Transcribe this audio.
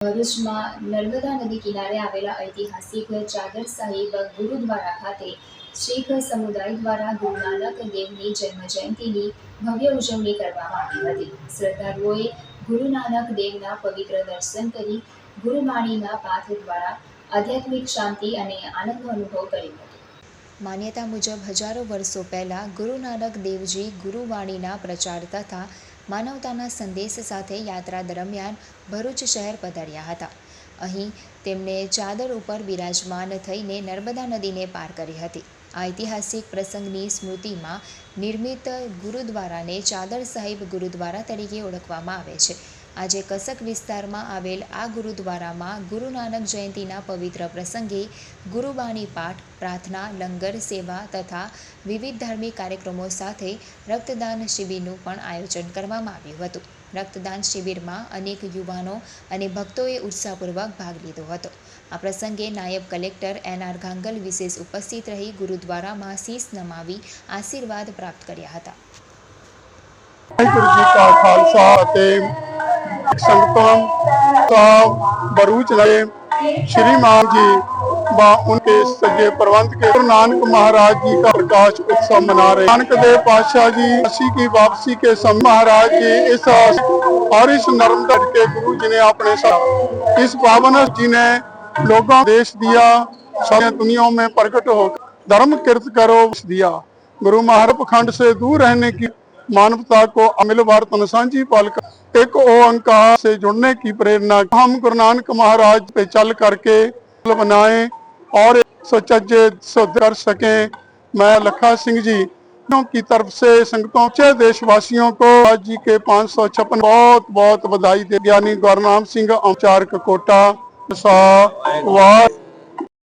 ભરૂચમાં નર્મદા નદી કિનારે આવેલા ઐતિહાસિક ચાદર સાહિબ ગુરુદ્વારા ખાતે શીખ સમુદાય દ્વારા ગુરુ નાનક દેવની જન્મજયંતિની ભવ્ય ઉજવણી કરવામાં આવી હતી। શ્રદ્ધાળુઓએ ગુરુ નાનક દેવના પવિત્ર દર્શન કરી ગુરુવાણીના પાઠ દ્વારા આધ્યાત્મિક શાંતિ અને આનંદનો અનુભવ કર્યો હતો। માન્યતા મુજબ હજારો વર્ષો પહેલાં ગુરુ નાનક દેવજી ગુરુવાણીના પ્રચાર તથા માનવતાના સંદેશ સાથે યાત્રા દરમિયાન ભરૂચ શહેર પધાર્યા હતા। અહીં તેમણે ચાદર ઉપર બિરાજમાન થઈને નર્મદા નદીને પાર કરી હતી। આ ઐતિહાસિક પ્રસંગની સ્મૃતિમાં નિર્મિત ગુરુદ્વારાને ચાદર સાહિબ ગુરુદ્વારા તરીકે ઓળખવામાં આવે છે। આજે કસક વિસ્તારમાં આવેલ આ ગુરુદ્વારામાં ગુરુ નાનક જયંતિના પવિત્ર પ્રસંગે ગુરુબાણી પાઠ, પ્રાર્થના, લંગર સેવા તથા વિવિધ ધાર્મિક કાર્યક્રમો સાથે રક્તદાન શિબિરનું પણ આયોજન કરવામાં આવ્યું હતું। રક્તદાન શિબિરમાં અનેક યુવાનો અને ભક્તોએ ઉત્સાહપૂર્વક ભાગ લીધો હતો। આ પ્રસંગે નાયબ કલેક્ટર NR ગાંગલ વિશેષ ઉપસ્થિત રહી ગુરુદ્વારામાં શીશ નમાવી આશીર્વાદ પ્રાપ્ત કર્યા હતા। वाहिगुरू जी का खालसा संगतों साहब भरूच ने श्री मान जी व उनके सजे प्रबंध के गुरु नानक महाराज जी का प्रकाश उत्सव मना रहे। नानक देव पातशाह जी काशी की वापसी के समय महाराज जी इस और इस नर्मदा के गुरु जी ने अपने साथ इस पावन जी ने लोगों देश दिया, सारी दुनिया में प्रकट होकर धर्म कीर्त करो दिया। गुरु महाराज खंड से दूर रहने की मानवता को अमिल वर्तन सांझी पालकर एक ओंकार से जुड़ने की प्रेरणा हम गुरु नानक महाराज पे चल करके बनाए और सचज्जे कर सके। मैं लखा सिंह जी की तरफ से संगतों से देशवासियों को आज जी के 556 बहुत बहुत बधाई दे। ज्ञानी गुरनाम सिंह औपचारिक कोटा।